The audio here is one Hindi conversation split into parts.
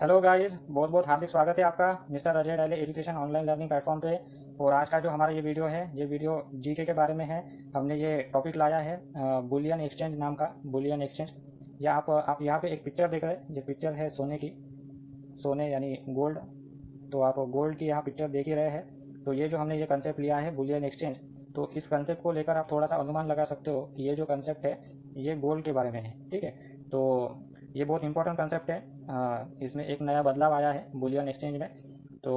हेलो गाइस, बहुत बहुत हार्दिक स्वागत है आपका मिस्टर अजय डाले एजुकेशन ऑनलाइन लर्निंग प्लेटफॉर्म पे। और आज का जो हमारा ये वीडियो है, ये वीडियो जीके के बारे में है। हमने ये टॉपिक लाया है बुलियन एक्सचेंज नाम का। बुलियन एक्सचेंज, या आप यहाँ पे एक पिक्चर देख रहे हैं। ये पिक्चर है सोने की, सोने यानी गोल्ड। तो आप गोल्ड की यहाँ पिक्चर देख ही रहे हैं। तो ये जो हमने ये कंसेप्ट लिया है बुलियन एक्सचेंज, तो इस कंसेप्ट को लेकर आप थोड़ा सा अनुमान लगा सकते हो कि ये जो कंसेप्ट है ये गोल्ड के बारे में है। ठीक है, तो ये बहुत इंपॉर्टेंट कंसेप्ट है। इसमें एक नया बदलाव आया है बुलियन एक्सचेंज में। तो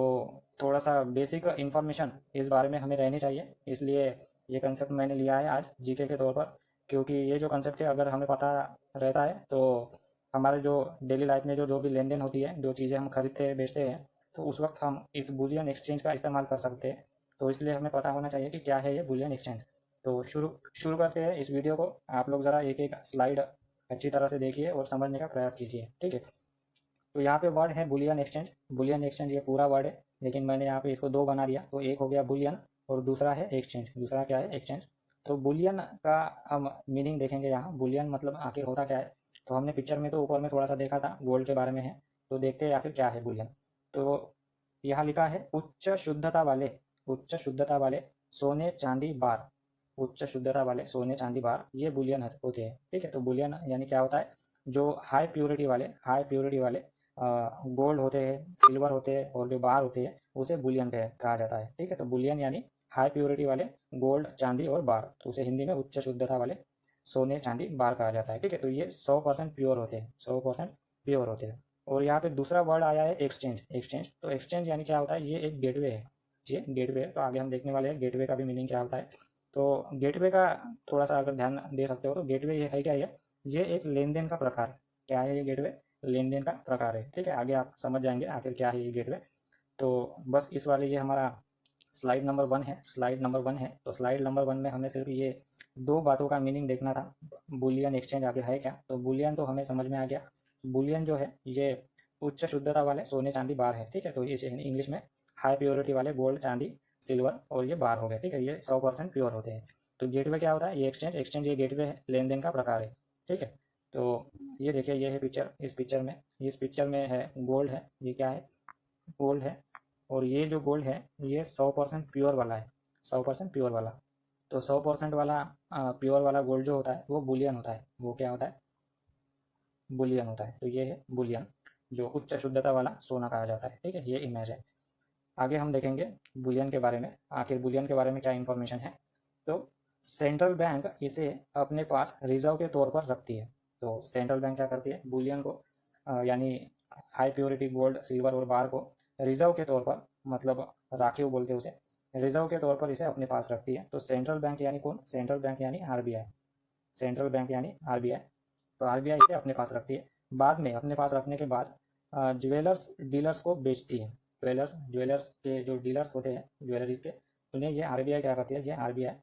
थोड़ा सा बेसिक इन्फॉर्मेशन इस बारे में हमें रहनी चाहिए, इसलिए ये कंसेप्ट मैंने लिया है आज जीके के तौर पर। क्योंकि ये जो कंसेप्ट है अगर हमें पता रहता है तो हमारे जो डेली लाइफ में जो जो भी लेन देन होती है, जो चीज़ें हम खरीदते हैं बेचते हैं, तो उस वक्त हम इस बुलियन एक्सचेंज का इस्तेमाल कर सकते हैं। तो इसलिए हमें पता होना चाहिए कि क्या है ये बुलियन एक्सचेंज। तो शुरू शुरू करते हैं इस वीडियो को। आप लोग ज़रा एक एक स्लाइड अच्छी तरह से देखिए और समझने का प्रयास कीजिए। ठीक है, तो यहाँ पे वर्ड है बुलियन एक्सचेंज। बुलियन एक्सचेंज ये पूरा वर्ड है, लेकिन मैंने यहाँ पे इसको दो बना दिया। तो एक हो गया बुलियन और दूसरा है एक्सचेंज। दूसरा क्या है? एक्सचेंज। तो बुलियन का हम मीनिंग देखेंगे यहाँ। बुलियन मतलब आखिर होता क्या है? तो हमने पिक्चर में तो ऊपर में थोड़ा सा देखा था, गोल्ड के बारे में है। तो देखते हैं आखिर क्या है बुलियन। तो यहाँ लिखा है उच्च शुद्धता वाले, उच्च शुद्धता वाले सोने चांदी बार। उच्च शुद्धता वाले सोने चांदी बार ये बुलियन होते हैं। ठीक है, तो बुलियन यानी क्या होता है? जो हाई प्योरिटी वाले, हाई प्योरिटी वाले गोल्ड होते हैं, सिल्वर होते हैं और जो बार होते हैं उसे बुलियन कहा जाता है। ठीक है, तो बुलियन यानी हाई प्योरिटी वाले गोल्ड, चांदी और बार, तो उसे हिंदी में उच्च शुद्धता वाले सोने चांदी बार कहा जाता है। ठीक है, तो ये 100% प्योर होते हैं, 100% प्योर होते हैं। और यहाँ पे दूसरा वर्ड आया है एक्सचेंज। एक्सचेंज, तो एक्सचेंज यानी क्या होता है? ये एक गेटवे है। ये गेटवे है, तो आगे हम देखने वाले हैं गेटवे का भी मीनिंग क्या होता है। तो गेटवे का थोड़ा सा अगर ध्यान दे सकते हो तो गेटवे ये है क्या? ये एक लेन देन का प्रकार है। क्या है ये गेटवे? लेन देन का प्रकार है। ठीक है, आगे आप समझ जाएंगे आखिर क्या है ये गेटवे। तो बस इस वाले ये हमारा स्लाइड नंबर 1 है, स्लाइड नंबर 1 है। तो स्लाइड नंबर 1 में हमें सिर्फ ये दो बातों का मीनिंग देखना था। बुलियन एक्सचेंज आखिर है क्या? तो बुलियन तो हमें समझ में आ गया। बुलियन जो है ये उच्च शुद्धता वाले सोने चांदी बार है। ठीक है, तो इसे इंग्लिश में हाई प्योरिटी वाले गोल्ड, चांदी, सिल्वर और ये बार हो गए। ठीक है, ये 100% प्योर होते हैं। तो गेटवे क्या होता है? ये एक्सचेंज, एक्सचेंज ये गेटवे है, लेन देन का प्रकार है। ठीक है, तो ये देखिए, ये है पिक्चर। इस पिक्चर में है गोल्ड है। ये क्या है? गोल्ड है। और ये जो गोल्ड है ये 100% प्योर वाला है, 100% प्योर वाला। तो 100% वाला प्योर वाला गोल्ड जो होता है वो बुलियन होता है। वो क्या होता है? बुलियन होता है। तो ये है बुलियन, जो उच्च शुद्धता वाला सोना कहा जाता है। ठीक है, ये इमेज है। आगे हम देखेंगे बुलियन के बारे में। आखिर बुलियन के बारे में क्या इन्फॉर्मेशन है? तो सेंट्रल बैंक इसे अपने पास रिजर्व के तौर पर रखती है। तो सेंट्रल बैंक क्या करती है? बुलियन को यानी हाई प्योरिटी गोल्ड, सिल्वर और बार को रिजर्व के तौर पर, मतलब राखीव बोलते हैं उसे, रिजर्व के तौर पर इसे अपने पास रखती है। तो सेंट्रल बैंक यानी कौन? सेंट्रल बैंक यानी आरबीआई। सेंट्रल बैंक यानी आरबीआई। तो आरबीआई इसे अपने पास रखती है। बाद में अपने पास रखने के बाद ज्वेलर्स डीलर्स को बेचती है। ज्वेलर्स के जो डीलर्स होते हैं ज्वेलरीज के, उन्हें ये आरबीआई क्या करती है? ये आरबीआई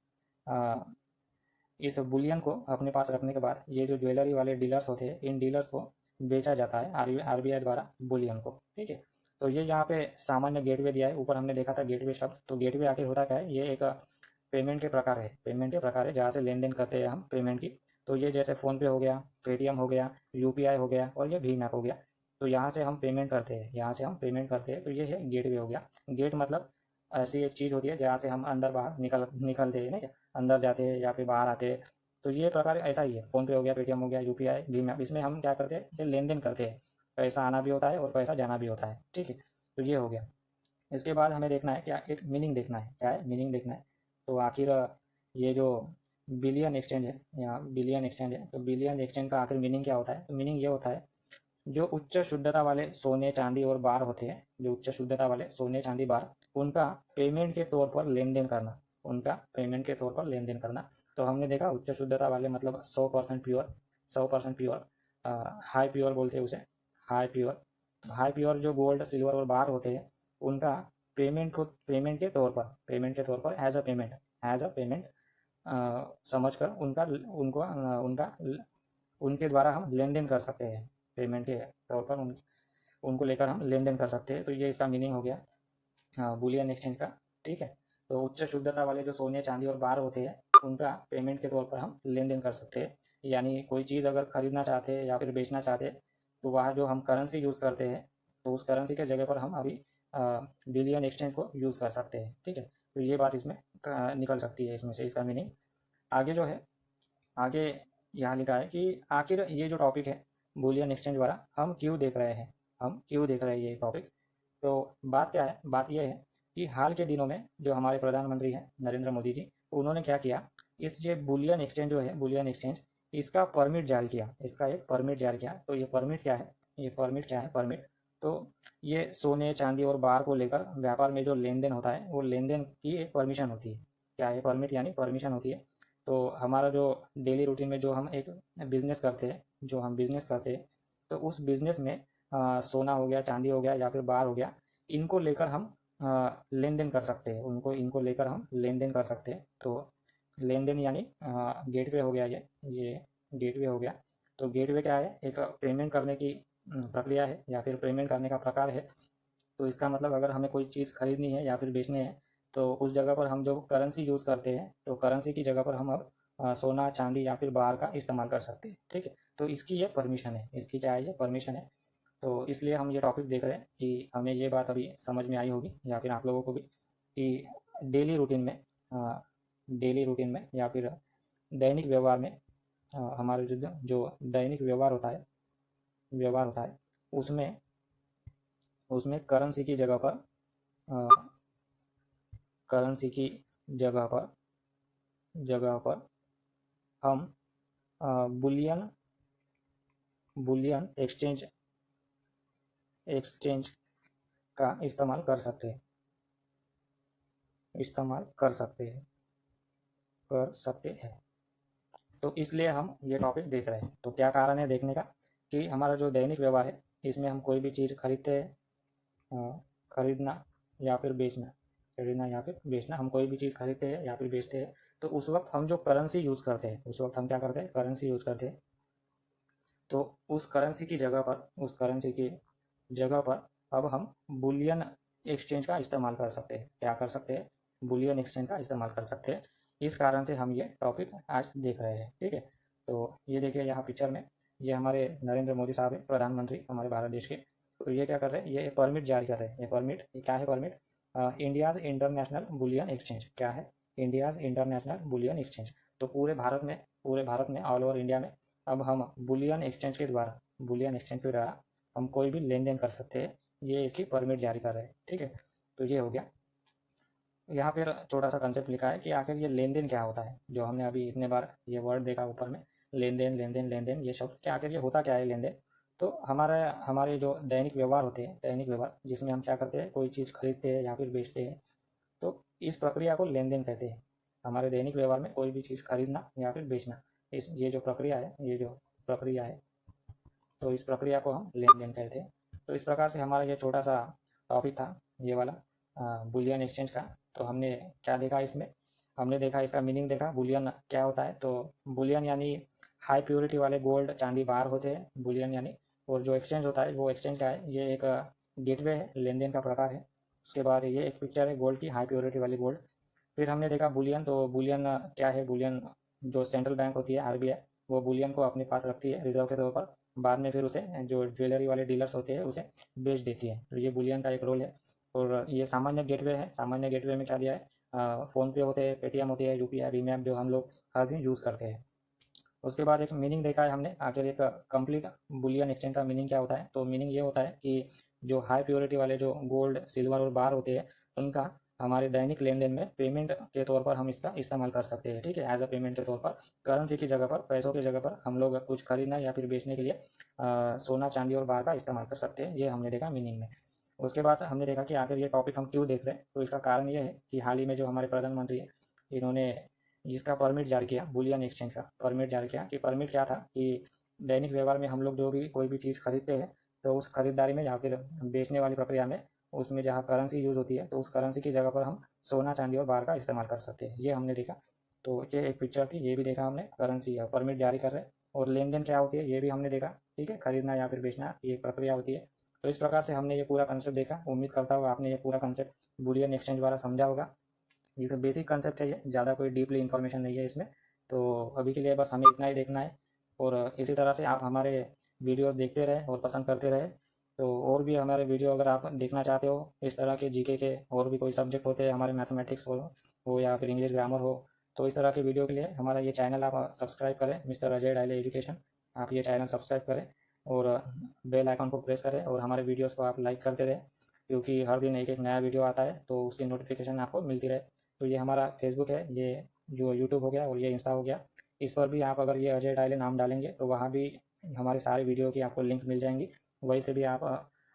इस बुलियन को अपने पास रखने के बाद ये जो ज्वेलरी वाले डीलर्स होते हैं, इन डीलर्स को बेचा जाता है आरबीआई द्वारा बुलियन को। ठीक है, तो ये यहाँ पे सामान्य गेटवे दिया है। ऊपर हमने देखा था गेटवे शब्द। तो गेटवे आखिर होता क्या है? ये एक पेमेंट के प्रकार है, पेमेंट के प्रकार है जहाँ से लेन देन करते हैं हम पेमेंट की। तो ये जैसे फ़ोनपे हो गया, पेटीएम हो गया, यूपीआई हो गया और ये भीम ऐप हो गया। तो यहाँ से हम पेमेंट करते हैं, यहाँ से हम पेमेंट करते हैं। तो ये है गेटवे हो गया। गेट मतलब ऐसी एक चीज़ होती है जहाँ से हम अंदर बाहर निकलते हैं ना, क्या अंदर जाते हैं या फिर बाहर आते हैं। तो ये प्रकार ऐसा ही है। फ़ोनपे हो गया, पेटीएम हो गया, यूपीआई, भीम ऐप, इसमें हम क्या करते हैं? ये लेन देन करते हैं। पैसा आना भी होता है और पैसा जाना भी होता है। ठीक है, तो ये हो गया। इसके बाद हमें देखना है क्या? एक मीनिंग देखना है। क्या है? मीनिंग देखना है। तो आखिर ये जो बिलियन एक्सचेंज है, यहाँ बिलियन एक्सचेंज है, तो बिलियन एक्सचेंज का आखिर मीनिंग क्या होता है? तो मीनिंग ये होता है, जो उच्च शुद्धता वाले सोने चांदी और बार होते हैं, जो उच्च शुद्धता वाले सोने चांदी बार, उनका पेमेंट के तौर पर लेन देन करना, उनका पेमेंट के तौर पर लेन देन करना। तो हमने देखा उच्च शुद्धता वाले मतलब 100% प्योर, 100% प्योर, हाई प्योर बोलते हैं उसे, हाई प्योर। हाई प्योर जो गोल्ड, सिल्वर और बार होते हैं, उनका पेमेंट के तौर पर एज अ पेमेंट समझ कर उनका उनको उनका उनके द्वारा हम लेन देन कर सकते हैं। पेमेंट के तौर पर उनको लेकर हम लेन देन कर सकते हैं। तो ये इसका मीनिंग हो गया बुलियन एक्सचेंज का। ठीक है, तो उच्च शुद्धता वाले जो सोने चांदी और बार होते हैं, उनका पेमेंट के तौर पर हम लेन देन कर सकते हैं। यानी कोई चीज़ अगर खरीदना चाहते हैं या फिर बेचना चाहते हैं, तो वहाँ जो हम करेंसी यूज़ करते हैं, तो उस करेंसी के जगह पर हम अभी बुलियन एक्सचेंज को यूज़ कर सकते हैं। ठीक है, तो ये बात इसमें निकल सकती है इसमें से, इसका मीनिंग। आगे जो है, आगे यहाँ लिखा है कि आखिर ये जो टॉपिक है बुलियन एक्सचेंज वाला, हम क्यों देख रहे हैं, हम क्यों देख रहे हैं ये टॉपिक। तो बात क्या है, बात ये है कि हाल के दिनों में जो हमारे प्रधानमंत्री हैं नरेंद्र मोदी जी, उन्होंने क्या किया, इस जो बुलियन एक्सचेंज जो है, बुलियन एक्सचेंज, इसका परमिट जारी किया, इसका एक परमिट जारी किया। तो ये परमिट क्या है, ये परमिट क्या है, परमिट तो ये सोने चांदी और बार को लेकर व्यापार में जो लेन देन होता है, वो लेन देन की एक परमिशन होती है। क्या है, परमिट यानी परमिशन होती है। तो हमारा जो डेली रूटीन में जो हम एक बिज़नेस करते हैं, जो हम बिज़नेस करते हैं, तो उस बिज़नेस में सोना हो गया, चांदी हो गया या फिर बार हो गया, इनको लेकर हम लेन देन कर सकते हैं, इनको लेकर हम लेन देन कर सकते हैं। तो लेन देन यानी गेटवे हो गया, ये गेटवे हो गया। तो गेटवे क्या है, एक पेमेंट करने की प्रक्रिया है या फिर पेमेंट करने का प्रकार है। तो इसका मतलब अगर हमें कोई चीज़ खरीदनी है या फिर बेचनी है, तो उस जगह पर हम जो करेंसी यूज़ करते हैं, तो करेंसी की जगह पर हम अब सोना चांदी या फिर बार का इस्तेमाल कर सकते हैं। ठीक है, तो इसकी ये परमिशन है, इसकी क्या है, ये परमिशन है। तो इसलिए हम ये टॉपिक देख रहे हैं कि हमें ये बात अभी समझ में आई होगी या फिर आप लोगों को भी, कि डेली रूटीन में, डेली रूटीन में या फिर दैनिक व्यवहार में, हमारे जो दैनिक व्यवहार होता है, उसमें उसमें करेंसी की जगह पर, करेंसी की जगह पर हम बुलियन एक्सचेंज का इस्तेमाल कर सकते हैं, तो इसलिए हम ये टॉपिक देख रहे हैं। तो क्या कारण है देखने का, कि हमारा जो दैनिक व्यवहार है, इसमें हम कोई भी चीज़ खरीदते हैं, खरीदना या फिर बेचना, हम कोई भी चीज़ खरीदते हैं या फिर बेचते हैं, तो उस वक्त हम जो करेंसी यूज़ करते हैं, उस वक्त हम क्या करते हैं, करेंसी यूज़ करते हैं। तो उस करेंसी की जगह पर अब हम बुलियन एक्सचेंज का इस्तेमाल कर सकते हैं। क्या कर सकते हैं, बुलियन एक्सचेंज का इस्तेमाल कर सकते हैं। इस कारण से हम ये टॉपिक आज देख रहे हैं। ठीक है, तो ये देखिए यहाँ पिक्चर में, ये हमारे नरेंद्र मोदी साहब है, प्रधानमंत्री हमारे भारत देश के। तो ये क्या कर रहे हैं, ये परमिट जारी कर रहे हैं। ये परमिट क्या है, permit India's international bullion exchange. क्या है, इंडियाज़ इंटरनेशनल बुलियन एक्सचेंज। तो पूरे भारत में ऑल ओवर इंडिया में अब हम बुलियन एक्सचेंज के द्वारा हम कोई भी लेन देन कर सकते हैं। ये इसकी परमिट जारी कर रहे हैं। ठीक है, तो ये हो गया। यहाँ पर छोटा सा कंसेप्ट लिखा है कि आखिर ये लेन देन क्या होता है, जो हमने अभी इतने बार ये वर्ड देखा ऊपर में, लेन देन, ये शब्द, क्या आखिर ये होता क्या है लेन देन। तो हमारे जो दैनिक व्यवहार होते हैं, दैनिक व्यवहार जिसमें हम क्या करते हैं, कोई चीज़ खरीदते हैं या फिर बेचते हैं, तो इस प्रक्रिया को लेन देन कहते हैं। हमारे दैनिक व्यवहार में कोई भी चीज़ खरीदना या फिर बेचना, ये जो प्रक्रिया है, तो इस प्रक्रिया को हम लेन देन कहते हैं। तो इस प्रकार से हमारा ये छोटा सा टॉपिक था, ये वाला बुलियन एक्सचेंज का। तो हमने क्या देखा इसमें, हमने देखा इसका मीनिंग देखा, बुलियन क्या होता है। तो बुलियन यानी हाई प्योरिटी वाले गोल्ड चांदी बार होते हैं, बुलियन यानी। और जो एक्सचेंज होता है, वो एक्सचेंज क्या है, ये एक गेटवे है, लेन देन का प्रकार है। उसके बाद ये एक पिक्चर है गोल्ड की, हाई प्योरिटी वाली गोल्ड। फिर हमने देखा बुलियन। तो बुलियन क्या है, बुलियन जो सेंट्रल बैंक होती है, आरबीआई, वो बुलियन को अपने पास रखती है रिजर्व के तौर पर, बाद में फिर उसे जो ज्वेलरी वाले डीलर्स होते हैं उसे बेच देती है। तो ये बुलियन का एक रोल है। और ये सामान्य गेटवे है। सामान्य गेटवे में क्या दिया है, फ़ोन पे होते हैं, पेटीएम होती है, यूपीआई, भीम ऐप, जो हम लोग हर दिन यूज़ करते हैं। उसके बाद एक मीनिंग देखा है हमने, आखिर एक कंप्लीट बुलियन एक्सचेंज का मीनिंग क्या होता है। तो मीनिंग ये होता है कि जो हाई प्योरिटी वाले जो गोल्ड सिल्वर और बार होते हैं, उनका हमारे दैनिक लेन देन में पेमेंट के तौर पर हम इसका इस्तेमाल कर सकते हैं। ठीक है, एज अ पेमेंट के तौर पर, करेंसी की जगह पर, पैसों की जगह पर हम लोग कुछ खरीदना या फिर बेचने के लिए सोना चांदी और बार का इस्तेमाल कर सकते हैं। ये हमने देखा मीनिंग में। उसके बाद हमने देखा कि आखिर ये टॉपिक हम क्यों देख रहे हैं। तो इसका कारण ये है कि हाल ही में जो हमारे प्रधानमंत्री हैं, इन्होंने इसका परमिट जारी किया, बुलियन एक्सचेंज का परमिट जारी किया। कि परमिट क्या था, कि दैनिक व्यवहार में हम लोग जो भी कोई भी चीज़ खरीदते हैं, तो उस खरीदारी में या फिर बेचने वाली प्रक्रिया में, उसमें जहाँ करेंसी यूज़ होती है, तो उस करेंसी की जगह पर हम सोना चांदी और बार का इस्तेमाल कर सकते हैं। ये हमने देखा। तो ये एक पिक्चर थी, ये भी देखा हमने, करेंसी या परमिट जारी कर रहे हैं। और लेन देन क्या होती है, ये भी हमने देखा। ठीक है, खरीदना या फिर बेचना, ये प्रक्रिया होती है। तो इस प्रकार से हमने ये पूरा कंसेप्ट देखा। उम्मीद करता हूँ आपने ये पूरा कंसेप्ट बुलियन एक्सचेंज द्वारा समझा होगा। ये तो बेसिक कंसेप्ट है, ये ज़्यादा कोई डीपली इन्फॉर्मेशन नहीं है इसमें। तो अभी के लिए बस हमें इतना ही देखना है। और इसी तरह से आप हमारे वीडियो देखते रहे और पसंद करते रहे। तो और भी हमारे वीडियो अगर आप देखना चाहते हो इस तरह के जीके के, और भी कोई सब्जेक्ट होते हैं हमारे, मैथमेटिक्स हो या फिर इंग्लिश ग्रामर हो, तो इस तरह के वीडियो के लिए हमारा ये चैनल आप सब्सक्राइब करें, मिस्टर अजय डायले एजुकेशन। आप ये चैनल सब्सक्राइब करें और बेल आइकन को प्रेस करें, और हमारे वीडियोस को आप लाइक करते रहें, क्योंकि हर दिन एक एक नया वीडियो आता है तो उसकी नोटिफिकेशन आपको मिलती रहे। तो ये हमारा फेसबुक है, ये जो यूट्यूब हो गया और ये इंस्टा हो गया, इस पर भी आप अगर ये अजय डायले नाम डालेंगे तो वहाँ भी हमारे सारे वीडियो की आपको लिंक मिल जाएंगी, वहीं से भी आप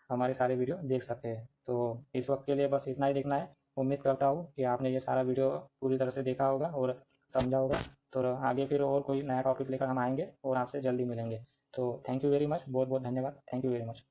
हमारे सारे वीडियो देख सकते हैं। तो इस वक्त के लिए बस इतना ही देखना है। उम्मीद करता हूँ कि आपने ये सारा वीडियो पूरी तरह से देखा होगा और समझा होगा। तो आगे फिर और कोई नया टॉपिक लेकर हम आएंगे और आपसे जल्दी मिलेंगे। तो थैंक यू वेरी मच, बहुत बहुत धन्यवाद, थैंक यू वेरी मच।